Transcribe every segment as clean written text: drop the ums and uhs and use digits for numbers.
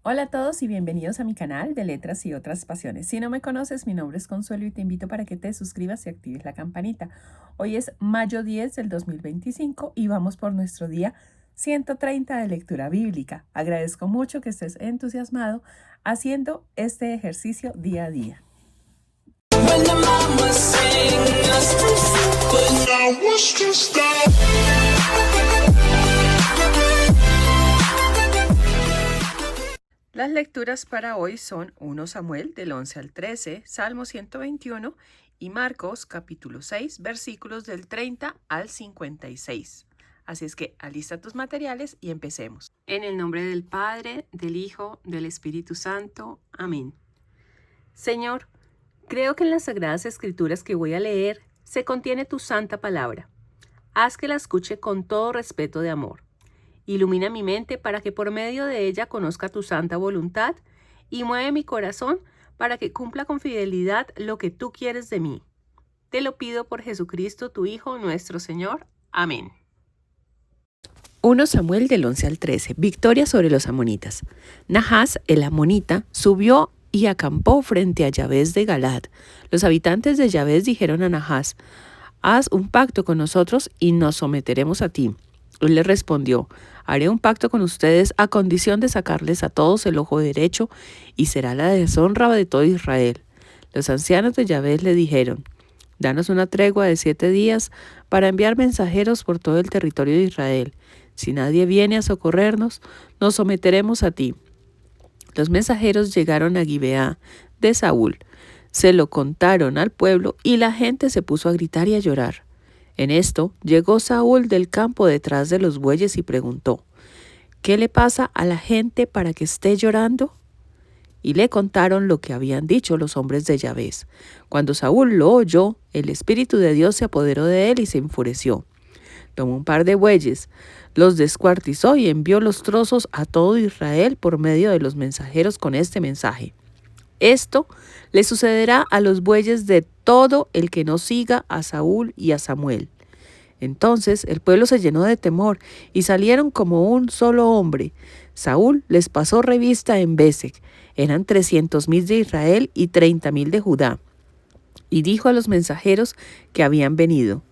Hola a todos y bienvenidos a mi canal de Letras y otras pasiones. Si no me conoces, mi nombre es Consuelo y te invito para que te suscribas y actives la campanita. Hoy es mayo 10 del 2025 y vamos por nuestro día 130 de lectura bíblica. Agradezco mucho que estés entusiasmado haciendo este ejercicio día a día. Las lecturas para hoy son 1 Samuel del 11 al 13, Salmo 121 y Marcos capítulo 6, versículos del 30 al 56. Así es que alista tus materiales y empecemos. En el nombre del Padre, del Hijo, del Espíritu Santo. Amén. Señor, creo que en las Sagradas Escrituras que voy a leer se contiene tu santa palabra. Haz que la escuche con todo respeto de amor. Ilumina mi mente para que por medio de ella conozca tu santa voluntad y mueve mi corazón para que cumpla con fidelidad lo que tú quieres de mí. Te lo pido por Jesucristo, tu Hijo, nuestro Señor. Amén. 1 Samuel del 11 al 13. Victoria sobre los amonitas. Nahás, el amonita, subió y acampó frente a Yabes de Galad. Los habitantes de Yabes dijeron a Nahás: haz un pacto con nosotros y nos someteremos a ti. Él le respondió: haré un pacto con ustedes a condición de sacarles a todos el ojo derecho y será la deshonra de todo Israel. Los ancianos de Yabes le dijeron: danos una tregua de 7 días para enviar mensajeros por todo el territorio de Israel. Si nadie viene a socorrernos, nos someteremos a ti. Los mensajeros llegaron a Gibeá de Saúl. Se lo contaron al pueblo y la gente se puso a gritar y a llorar. En esto llegó Saúl del campo detrás de los bueyes y preguntó: ¿qué le pasa a la gente para que esté llorando? Y le contaron lo que habían dicho los hombres de Yabes. Cuando Saúl lo oyó, el Espíritu de Dios se apoderó de él y se enfureció. Tomó un par de bueyes, los descuartizó y envió los trozos a todo Israel por medio de los mensajeros con este mensaje: esto le sucederá a los bueyes de todo el que no siga a Saúl y a Samuel. Entonces el pueblo se llenó de temor y salieron como un solo hombre. Saúl les pasó revista en Besek. Eran 300,000 de Israel y 30,000 de Judá. Y dijo a los mensajeros que habían venido: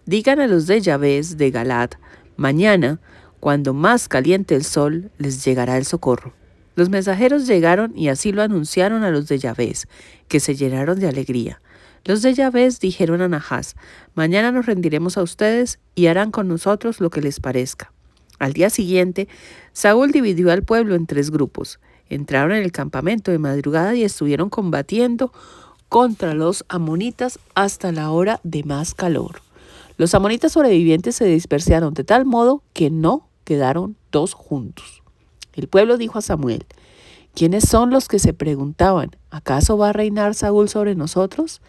digan a los de Yabes de Galad: mañana, cuando más caliente el sol, les llegará el socorro. Los mensajeros llegaron y así lo anunciaron a los de Yabes, que se llenaron de alegría. Los de Yabes dijeron a Nahás: mañana nos rendiremos a ustedes y harán con nosotros lo que les parezca. Al día siguiente, Saúl dividió al pueblo en 3 grupos. Entraron en el campamento de madrugada y estuvieron combatiendo contra los amonitas hasta la hora de más calor. Los amonitas sobrevivientes se dispersaron de tal modo que no quedaron 2 juntos. El pueblo dijo a Samuel: ¿quiénes son los que se preguntaban: ¿acaso va a reinar Saúl sobre nosotros?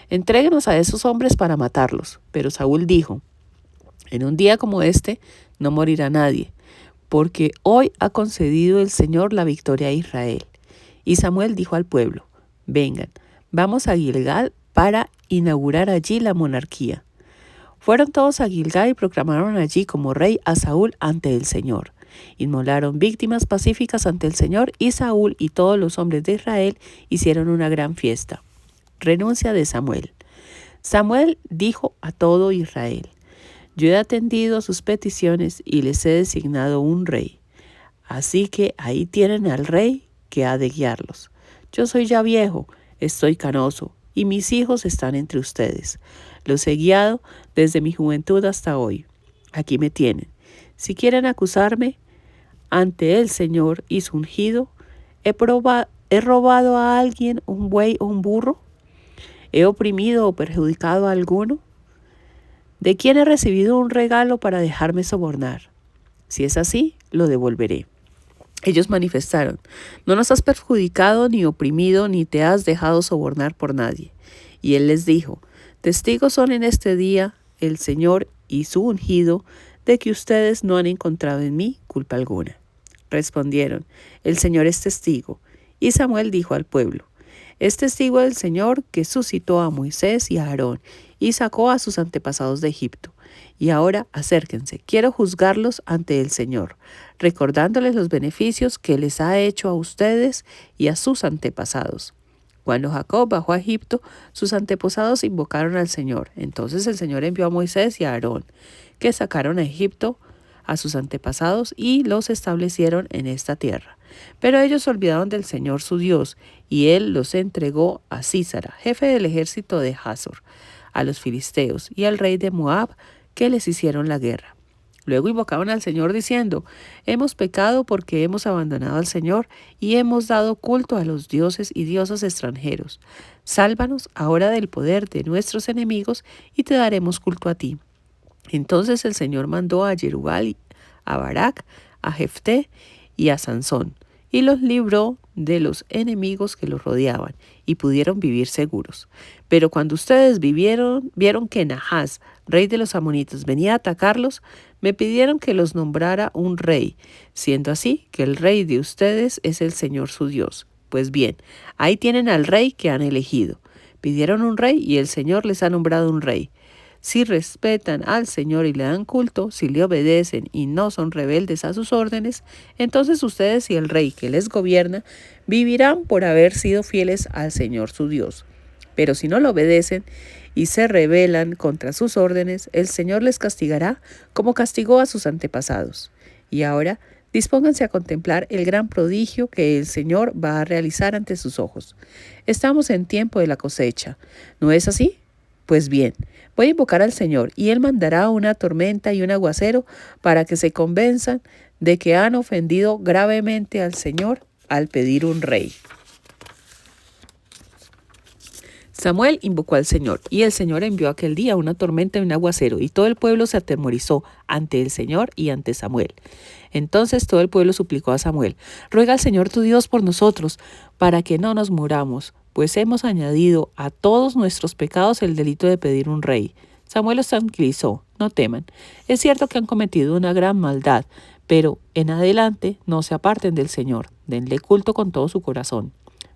Entréguenos a esos hombres para matarlos. Pero Saúl dijo: en un día como este no morirá nadie, porque hoy ha concedido el Señor la victoria a Israel. Y Samuel dijo al pueblo: vengan, vamos a Gilgal para inaugurar allí la monarquía. Fueron todos a Gilgal y proclamaron allí como rey a Saúl ante el Señor. Inmolaron víctimas pacíficas ante el Señor y Saúl y todos los hombres de Israel hicieron una gran fiesta. Renuncia de Samuel. Samuel dijo a todo Israel: yo he atendido a sus peticiones y les he designado un rey. Así que ahí tienen al rey que ha de guiarlos. Yo soy ya viejo, estoy canoso, y mis hijos están entre ustedes. Los he guiado desde mi juventud hasta hoy. Aquí me tienen. Si quieren acusarme ante el Señor y su ungido, ¿he robado a alguien un buey o un burro? ¿He oprimido o perjudicado a alguno? ¿De quién he recibido un regalo para dejarme sobornar? Si es así, lo devolveré. Ellos manifestaron: no nos has perjudicado ni oprimido, ni te has dejado sobornar por nadie. Y él les dijo: testigos son en este día el Señor y su ungido de que ustedes no han encontrado en mí culpa alguna. Respondieron: el Señor es testigo. Y Samuel dijo al pueblo: es testigo del Señor que suscitó a Moisés y a Aarón y sacó a sus antepasados de Egipto. Y ahora acérquense, quiero juzgarlos ante el Señor, recordándoles los beneficios que les ha hecho a ustedes y a sus antepasados. Cuando Jacob bajó a Egipto, sus antepasados invocaron al Señor. Entonces el Señor envió a Moisés y a Aarón, que sacaron a Egipto a sus antepasados y los establecieron en esta tierra. Pero ellos olvidaron del Señor su Dios, y él los entregó a Sísara, jefe del ejército de Hazor, a los filisteos, y al rey de Moab, que les hicieron la guerra. Luego invocaban al Señor diciendo: hemos pecado porque hemos abandonado al Señor y hemos dado culto a los dioses y diosas extranjeros. Sálvanos ahora del poder de nuestros enemigos y te daremos culto a ti. Entonces el Señor mandó a Jerubal, a Barak, a Jefté y a Sansón, y los libró de los enemigos que los rodeaban, y pudieron vivir seguros. Pero cuando ustedes vieron que Nahas, rey de los amonitas, venía a atacarlos, me pidieron que los nombrara un rey, siendo así que el rey de ustedes es el Señor su Dios. Pues bien, ahí tienen al rey que han elegido. Pidieron un rey y el Señor les ha nombrado un rey. Si respetan al Señor y le dan culto, si le obedecen y no son rebeldes a sus órdenes, entonces ustedes y el rey que les gobierna vivirán por haber sido fieles al Señor su Dios. Pero si no lo obedecen y se rebelan contra sus órdenes, el Señor les castigará como castigó a sus antepasados. Y ahora, dispónganse a contemplar el gran prodigio que el Señor va a realizar ante sus ojos. Estamos en tiempo de la cosecha, ¿no es así? Pues bien, voy a invocar al Señor, y Él mandará una tormenta y un aguacero para que se convenzan de que han ofendido gravemente al Señor al pedir un rey. Samuel invocó al Señor, y el Señor envió aquel día una tormenta y un aguacero, y todo el pueblo se atemorizó ante el Señor y ante Samuel. Entonces todo el pueblo suplicó a Samuel: ruega al Señor tu Dios por nosotros, para que no nos muramos, pues hemos añadido a todos nuestros pecados el delito de pedir un rey. Samuel los tranquilizó: no teman, es cierto que han cometido una gran maldad, pero en adelante no se aparten del Señor, denle culto con todo su corazón.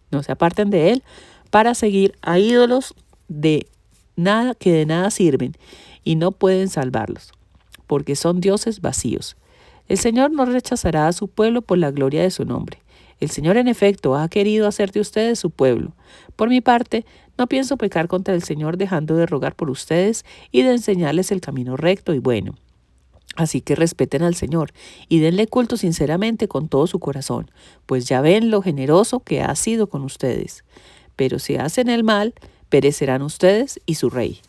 No se aparten de él para seguir a ídolos de nada sirven y no pueden salvarlos, porque son dioses vacíos. El Señor no rechazará a su pueblo por la gloria de su nombre. El Señor en efecto ha querido hacer de ustedes su pueblo. Por mi parte, no pienso pecar contra el Señor dejando de rogar por ustedes y de enseñarles el camino recto y bueno. Así que respeten al Señor y denle culto sinceramente con todo su corazón, pues ya ven lo generoso que ha sido con ustedes. Pero si hacen el mal, perecerán ustedes y su rey.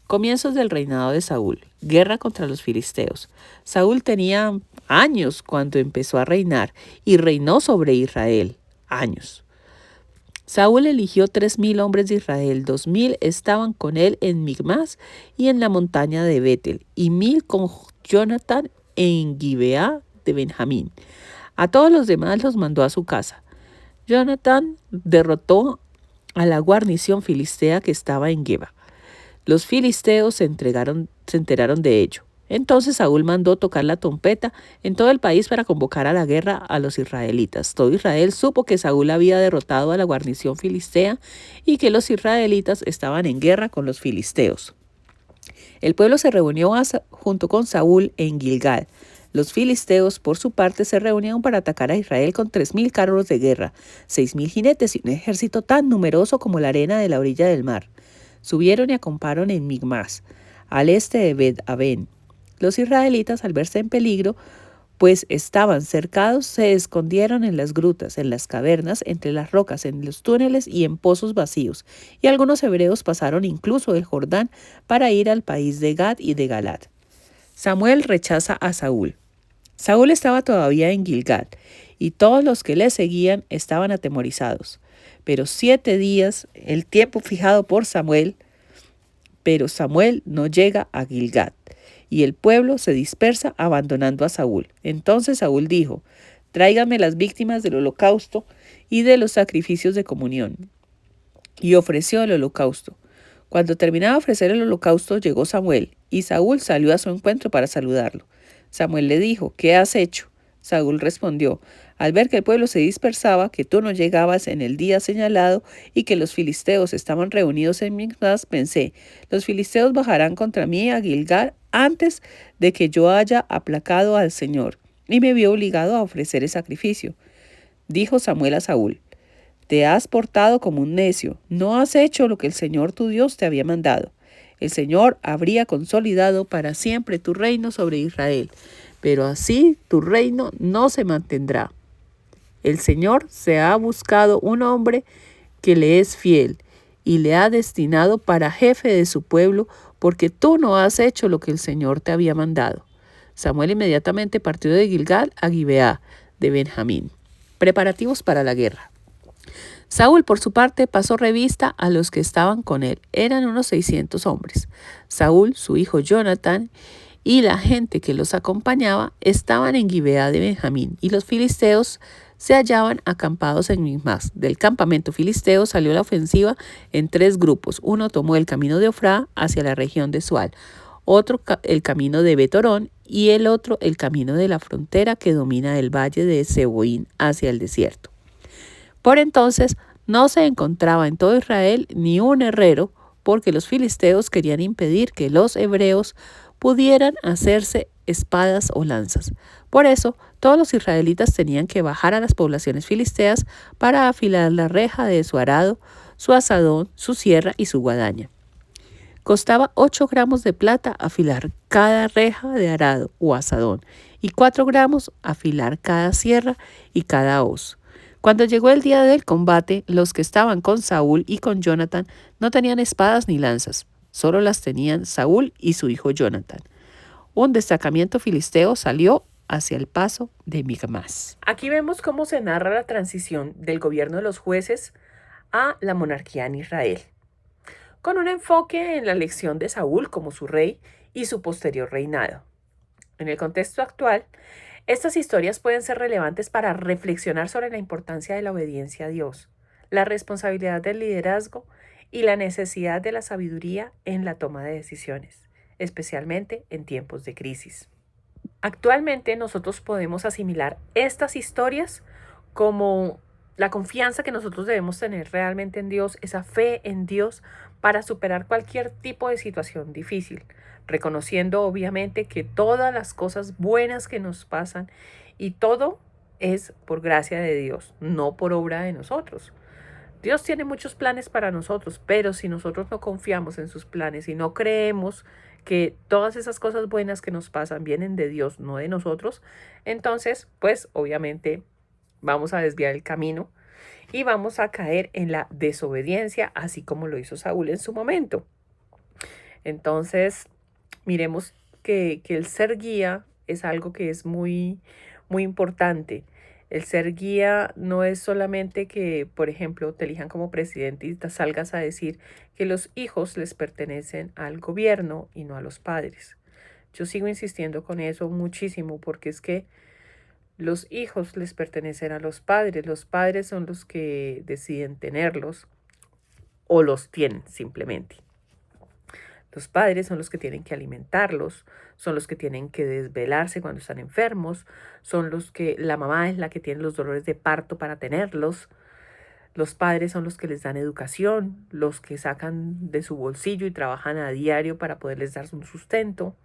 Comienzos del reinado de Saúl. Guerra contra los filisteos. Saúl tenía años cuando empezó a reinar y reinó sobre Israel. Años. Saúl eligió 3,000 hombres de Israel, 2,000 estaban con él en Migmas y en la montaña de Betel, y 1,000 con Jonatán en Gibeá de Benjamín. A todos los demás los mandó a su casa. Jonatán derrotó a la guarnición filistea que estaba en Geba. Los filisteos se enteraron de ello. Entonces Saúl mandó tocar la trompeta en todo el país para convocar a la guerra a los israelitas. Todo Israel supo que Saúl había derrotado a la guarnición filistea y que los israelitas estaban en guerra con los filisteos. El pueblo se reunió junto con Saúl en Gilgal. Los filisteos, por su parte, se reunieron para atacar a Israel con 3,000 carros de guerra, 6,000 jinetes y un ejército tan numeroso como la arena de la orilla del mar. Subieron y acamparon en Migmas, al este de Bet-Aven. Los israelitas, al verse en peligro, pues estaban cercados, se escondieron en las grutas, en las cavernas, entre las rocas, en los túneles y en pozos vacíos. Y algunos hebreos pasaron incluso el Jordán para ir al país de Gad y de Galad. Samuel rechaza a Saúl. Saúl estaba todavía en Gilgal, y todos los que le seguían estaban atemorizados. Pero 7 días, el tiempo fijado por Samuel, pero Samuel no llega a Gilgal, y el pueblo se dispersa abandonando a Saúl. Entonces Saúl dijo: tráiganme las víctimas del holocausto y de los sacrificios de comunión. Y ofreció el holocausto. Cuando terminaba de ofrecer el holocausto, llegó Samuel, y Saúl salió a su encuentro para saludarlo. Samuel le dijo: ¿qué has hecho? Saúl respondió: Al ver que el pueblo se dispersaba, que tú no llegabas en el día señalado y que los filisteos estaban reunidos en Micmas, pensé, los filisteos bajarán contra mí a Gilgal antes de que yo haya aplacado al Señor. Y me vi obligado a ofrecer el sacrificio. Dijo Samuel a Saúl, te has portado como un necio, no has hecho lo que el Señor tu Dios te había mandado. El Señor habría consolidado para siempre tu reino sobre Israel, pero así tu reino no se mantendrá. El Señor se ha buscado un hombre que le es fiel y le ha destinado para jefe de su pueblo, porque tú no has hecho lo que el Señor te había mandado. Samuel inmediatamente partió de Gilgal a Gibeá de Benjamín. Preparativos para la guerra. Saúl, por su parte, pasó revista a los que estaban con él. Eran unos 600 hombres. Saúl, su hijo Jonatán y la gente que los acompañaba estaban en Gibeá de Benjamín, y los filisteos se hallaban acampados en Micmas. Del campamento filisteo salió la ofensiva en 3 grupos. Uno tomó el camino de Ofrá hacia la región de Sual, otro el camino de Betorón y el otro el camino de la frontera que domina el valle de Seboín hacia el desierto. Por entonces no se encontraba en todo Israel ni un herrero, porque los filisteos querían impedir que los hebreos pudieran hacerse espadas o lanzas. Por eso, todos los israelitas tenían que bajar a las poblaciones filisteas para afilar la reja de su arado, su azadón, su sierra y su guadaña. Costaba 8 gramos de plata afilar cada reja de arado o azadón, y 4 gramos afilar cada sierra y cada hoz. Cuando llegó el día del combate, los que estaban con Saúl y con Jonatán no tenían espadas ni lanzas, solo las tenían Saúl y su hijo Jonatán. Un destacamento filisteo salió hacia el paso de Micmas. Aquí vemos cómo se narra la transición del gobierno de los jueces a la monarquía en Israel, con un enfoque en la elección de Saúl como su rey y su posterior reinado. En el contexto actual, estas historias pueden ser relevantes para reflexionar sobre la importancia de la obediencia a Dios, la responsabilidad del liderazgo y la necesidad de la sabiduría en la toma de decisiones, especialmente en tiempos de crisis. Actualmente nosotros podemos asimilar estas historias como la confianza que nosotros debemos tener realmente en Dios, esa fe en Dios para superar cualquier tipo de situación difícil, reconociendo obviamente que todas las cosas buenas que nos pasan y todo es por gracia de Dios, no por obra de nosotros. Dios tiene muchos planes para nosotros, pero si nosotros no confiamos en sus planes y no creemos que todas esas cosas buenas que nos pasan vienen de Dios, no de nosotros, entonces, pues obviamente vamos a desviar el camino y vamos a caer en la desobediencia, así como lo hizo Saúl en su momento. Entonces, miremos que el ser guía es algo que es muy, muy importante. El ser guía no es solamente que, por ejemplo, te elijan como presidente y te salgas a decir que los hijos les pertenecen al gobierno y no a los padres. Yo sigo insistiendo con eso muchísimo porque es que los hijos les pertenecen a los padres son los que deciden tenerlos o los tienen simplemente. Los padres son los que tienen que alimentarlos, son los que tienen que desvelarse cuando están enfermos, son los que, la mamá es la que tiene los dolores de parto para tenerlos. Los padres son los que les dan educación, los que sacan de su bolsillo y trabajan a diario para poderles dar un sustento.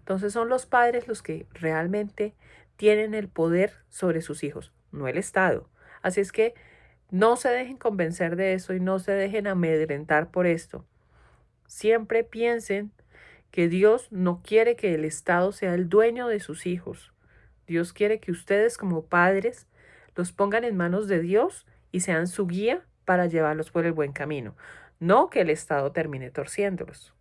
Entonces son los padres los que realmente tienen el poder sobre sus hijos, no el Estado. Así es que no se dejen convencer de eso y no se dejen amedrentar por esto. Siempre piensen que Dios no quiere que el Estado sea el dueño de sus hijos. Dios quiere que ustedes como padres los pongan en manos de Dios y sean su guía para llevarlos por el buen camino, no que el Estado termine torciéndolos.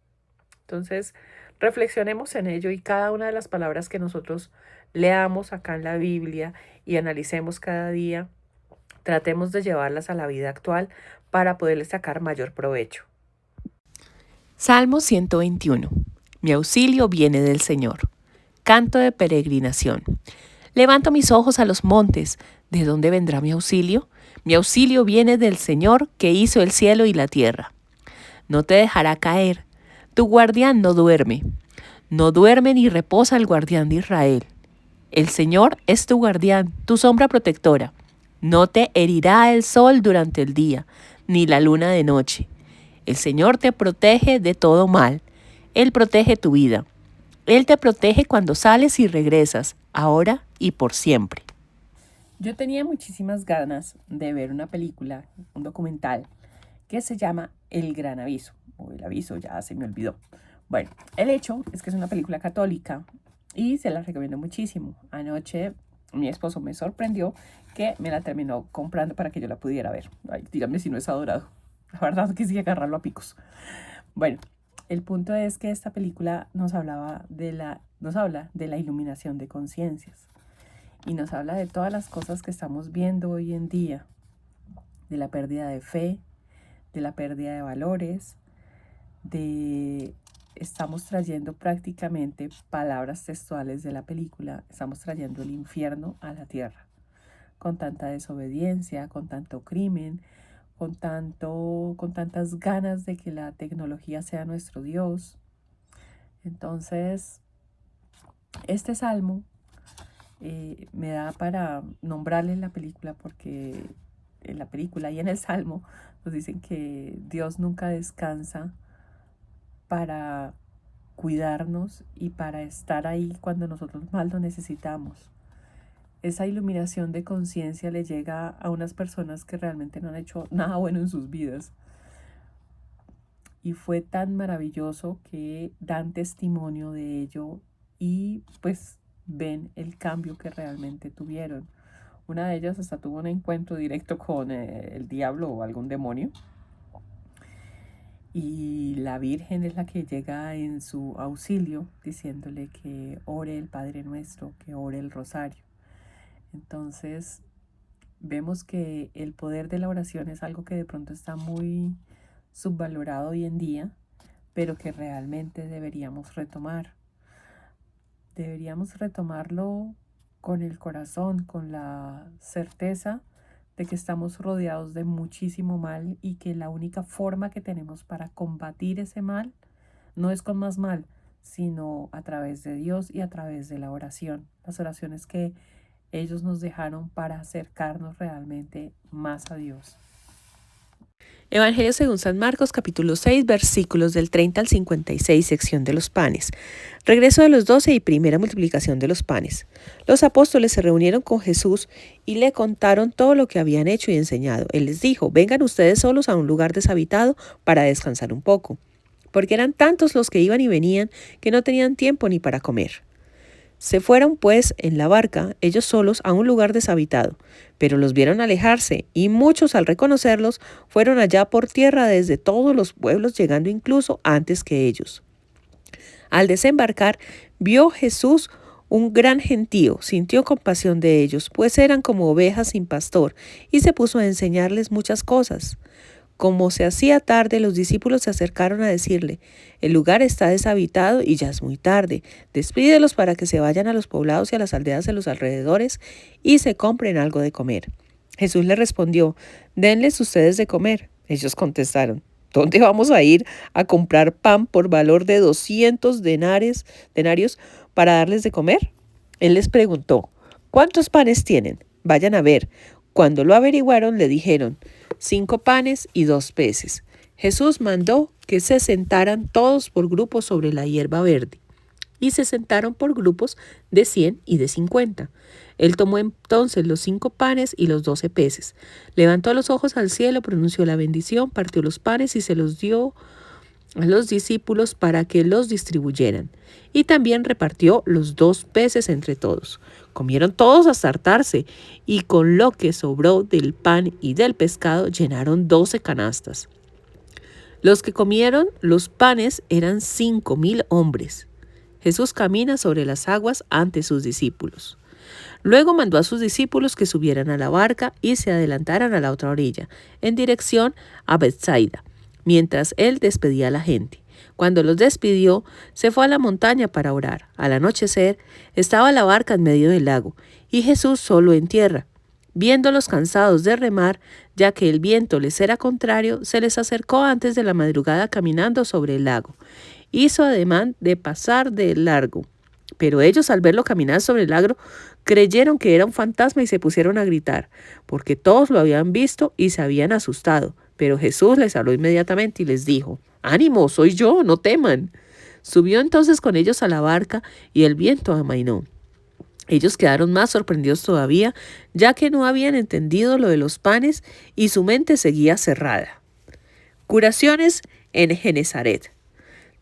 Entonces, reflexionemos en ello y cada una de las palabras que nosotros leamos acá en la Biblia y analicemos cada día, tratemos de llevarlas a la vida actual para poderles sacar mayor provecho. Salmo 121. Mi auxilio viene del Señor. Canto de peregrinación. Levanto mis ojos a los montes. ¿De dónde vendrá mi auxilio? Mi auxilio viene del Señor que hizo el cielo y la tierra. No te dejará caer. Tu guardián no duerme. No duerme ni reposa el guardián de Israel. El Señor es tu guardián, tu sombra protectora. No te herirá el sol durante el día, ni la luna de noche. El Señor te protege de todo mal. Él protege tu vida. Él te protege cuando sales y regresas, ahora y por siempre. Yo tenía muchísimas ganas de ver una película, un documental, que se llama El Gran Aviso, o El Aviso, ya se me olvidó. Bueno, el hecho es que es una película católica y se la recomiendo muchísimo. Anoche mi esposo me sorprendió que me la terminó comprando para que yo la pudiera ver. Ay, dígame si no es adorado. La verdad que sí, agarrarlo a picos. Bueno, el punto es que esta película nos habla de la iluminación de conciencias y nos habla de todas las cosas que estamos viendo hoy en día, de la pérdida de fe, de la pérdida de valores, estamos trayendo prácticamente palabras textuales de la película, estamos trayendo el infierno a la tierra, con tanta desobediencia, con tanto crimen, con tantas ganas de que la tecnología sea nuestro Dios. Entonces, este salmo me da para nombrarle en la película, porque en la película y en el salmo nos dicen que Dios nunca descansa para cuidarnos y para estar ahí cuando nosotros más lo necesitamos. Esa iluminación de conciencia le llega a unas personas que realmente no han hecho nada bueno en sus vidas. Y fue tan maravilloso que dan testimonio de ello y pues ven el cambio que realmente tuvieron. Una de ellas hasta tuvo un encuentro directo con el diablo o algún demonio. Y la Virgen es la que llega en su auxilio diciéndole que ore el Padre Nuestro, que ore el Rosario. Entonces vemos que el poder de la oración es algo que de pronto está muy subvalorado hoy en día, pero que realmente deberíamos retomar. Deberíamos retomarlo con el corazón, con la certeza de que estamos rodeados de muchísimo mal y que la única forma que tenemos para combatir ese mal no es con más mal, sino a través de Dios y a través de la oración. Las oraciones que ellos nos dejaron para acercarnos realmente más a Dios. Evangelio según San Marcos, capítulo 6, versículos del 30 al 56, sección de los panes. Regreso de los 12 y primera multiplicación de los panes. Los apóstoles se reunieron con Jesús y le contaron todo lo que habían hecho y enseñado. Él les dijo: vengan ustedes solos a un lugar deshabitado para descansar un poco, porque eran tantos los que iban y venían que no tenían tiempo ni para comer. Se fueron, pues, en la barca, ellos solos, a un lugar deshabitado, pero los vieron alejarse, y muchos, al reconocerlos, fueron allá por tierra desde todos los pueblos, llegando incluso antes que ellos. Al desembarcar, vio Jesús un gran gentío, sintió compasión de ellos, pues eran como ovejas sin pastor, y se puso a enseñarles muchas cosas. Como se hacía tarde, los discípulos se acercaron a decirle: el lugar está deshabitado y ya es muy tarde. Despídelos para que se vayan a los poblados y a las aldeas de los alrededores y se compren algo de comer. Jesús les respondió: denles ustedes de comer. Ellos contestaron: ¿dónde vamos a ir a comprar pan por valor de 200 denarios para darles de comer? Él les preguntó: ¿cuántos panes tienen? Vayan a ver. Cuando lo averiguaron, le dijeron: 5 panes y 2 peces. Jesús mandó que se sentaran todos por grupos sobre la hierba verde, y se sentaron por grupos de 100 y de 50. Él tomó entonces los 5 panes y los 12 peces, levantó los ojos al cielo, pronunció la bendición, partió los panes y se los dio a los discípulos para que los distribuyeran, y también repartió los 2 peces entre todos. Comieron todos hasta hartarse, y con lo que sobró del pan y del pescado llenaron 12 canastas. Los que comieron los panes eran 5,000 hombres. Jesús camina sobre las aguas ante sus discípulos. Luego mandó a sus discípulos que subieran a la barca y se adelantaran a la otra orilla, en dirección a Betsaida, mientras él despedía a la gente. Cuando los despidió, se fue a la montaña para orar. Al anochecer, estaba la barca en medio del lago, y Jesús solo en tierra. Viéndolos cansados de remar, ya que el viento les era contrario, se les acercó antes de la madrugada caminando sobre el lago. Hizo ademán de pasar de largo. Pero ellos, al verlo caminar sobre el agro, creyeron que era un fantasma y se pusieron a gritar, porque todos lo habían visto y se habían asustado. Pero Jesús les habló inmediatamente y les dijo: «Ánimo, soy yo, no teman». Subió entonces con ellos a la barca y el viento amainó. Ellos quedaron más sorprendidos todavía, ya que no habían entendido lo de los panes y su mente seguía cerrada. Curaciones en Genezaret.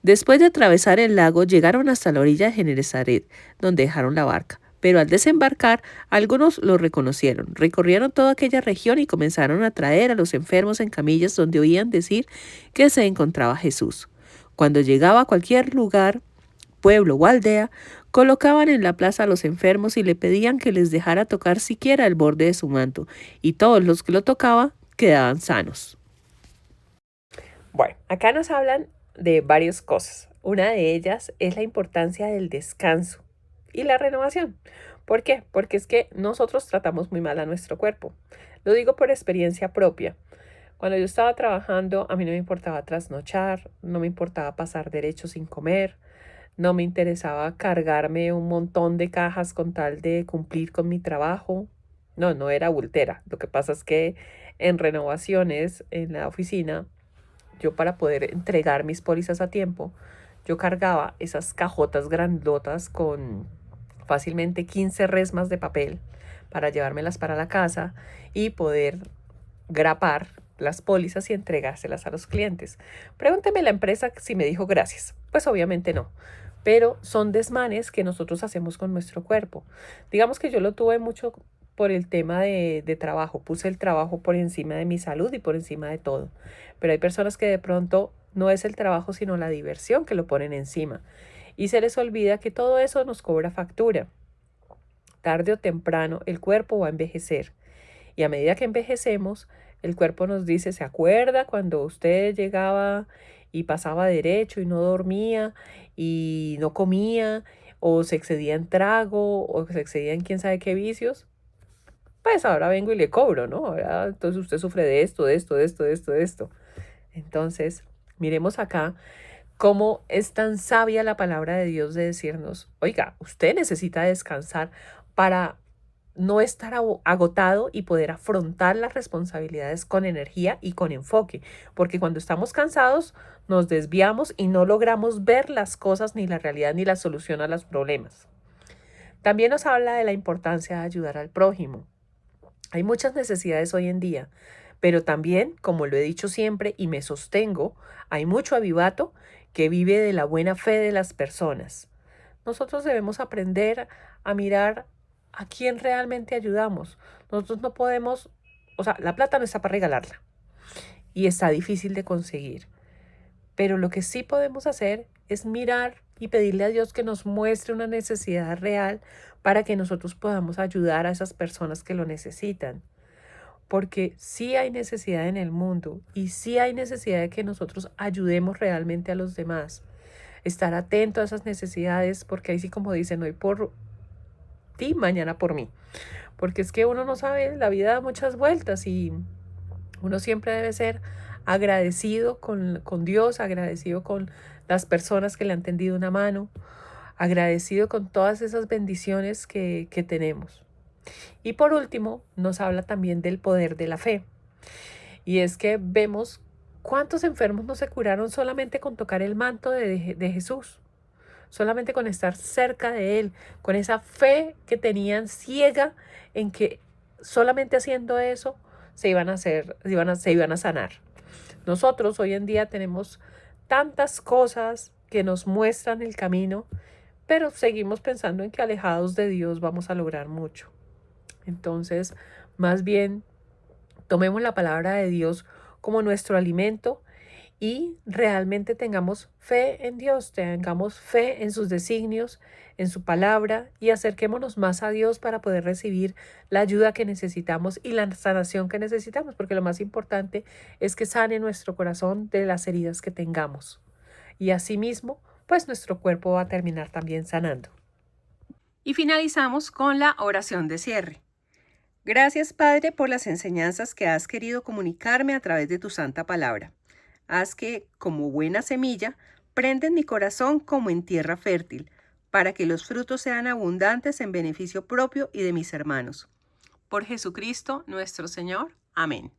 Después de atravesar el lago, llegaron hasta la orilla de Genezaret, donde dejaron la barca. Pero al desembarcar, algunos lo reconocieron. Recorrieron toda aquella región y comenzaron a traer a los enfermos en camillas donde oían decir que se encontraba Jesús. Cuando llegaba a cualquier lugar, pueblo o aldea, colocaban en la plaza a los enfermos y le pedían que les dejara tocar siquiera el borde de su manto, y todos los que lo tocaban quedaban sanos. Bueno, acá nos hablan de varias cosas. Una de ellas es la importancia del descanso y la renovación. ¿Por qué? Porque es que nosotros tratamos muy mal a nuestro cuerpo. Lo digo por experiencia propia. Cuando yo estaba trabajando, a mí no me importaba trasnochar, no me importaba pasar derecho sin comer, no me interesaba cargarme un montón de cajas con tal de cumplir con mi trabajo. No, no era bultera. Lo que pasa es que en renovaciones en la oficina, yo para poder entregar mis pólizas a tiempo, yo cargaba esas cajotas grandotas con fácilmente 15 resmas de papel para llevármelas para la casa y poder grapar las pólizas y entregárselas a los clientes. Pregúnteme la empresa si me dijo gracias. Pues obviamente no. Pero son desmanes que nosotros hacemos con nuestro cuerpo. Digamos que yo lo tuve mucho por el tema de trabajo. Puse el trabajo por encima de mi salud y por encima de todo. Pero hay personas que de pronto no es el trabajo, sino la diversión que lo ponen encima. Y se les olvida que todo eso nos cobra factura. Tarde o temprano el cuerpo va a envejecer. Y a medida que envejecemos, el cuerpo nos dice: ¿se acuerda cuando usted llegaba y pasaba derecho y no dormía y no comía, o se excedía en trago, o se excedía en quién sabe qué vicios? Pues ahora vengo y le cobro, ¿no? Ahora, entonces usted sufre de esto, de esto, de esto, de esto, de esto. Entonces, miremos acá cómo es tan sabia la palabra de Dios de decirnos: oiga, usted necesita descansar para no estar agotado y poder afrontar las responsabilidades con energía y con enfoque, porque cuando estamos cansados nos desviamos y no logramos ver las cosas, ni la realidad, ni la solución a los problemas. También nos habla de la importancia de ayudar al prójimo. Hay muchas necesidades hoy en día, pero también, como lo he dicho siempre y me sostengo, hay mucho avivato que vive de la buena fe de las personas. Nosotros debemos aprender a mirar a quién realmente ayudamos. Nosotros no podemos, la plata no está para regalarla y está difícil de conseguir. Pero lo que sí podemos hacer es mirar y pedirle a Dios que nos muestre una necesidad real para que nosotros podamos ayudar a esas personas que lo necesitan. Porque sí hay necesidad en el mundo y sí hay necesidad de que nosotros ayudemos realmente a los demás. Estar atento a esas necesidades, porque ahí sí, como dicen, hoy por ti, mañana por mí. Porque es que uno no sabe, la vida da muchas vueltas y uno siempre debe ser agradecido con Dios, agradecido con las personas que le han tendido una mano, agradecido con todas esas bendiciones que tenemos. Y por último, nos habla también del poder de la fe. Y es que vemos cuántos enfermos no se curaron solamente con tocar el manto de Jesús, solamente con estar cerca de Él, con esa fe que tenían ciega en que solamente haciendo eso se iban a sanar. Nosotros hoy en día tenemos tantas cosas que nos muestran el camino, pero seguimos pensando en que alejados de Dios vamos a lograr mucho. Entonces, más bien, tomemos la palabra de Dios como nuestro alimento y realmente tengamos fe en Dios, tengamos fe en sus designios, en su palabra, y acerquémonos más a Dios para poder recibir la ayuda que necesitamos y la sanación que necesitamos, porque lo más importante es que sane nuestro corazón de las heridas que tengamos. Y asimismo, pues nuestro cuerpo va a terminar también sanando. Y finalizamos con la oración de cierre. Gracias, Padre, por las enseñanzas que has querido comunicarme a través de tu santa palabra. Haz que, como buena semilla, prenda en mi corazón como en tierra fértil, para que los frutos sean abundantes en beneficio propio y de mis hermanos. Por Jesucristo nuestro Señor. Amén.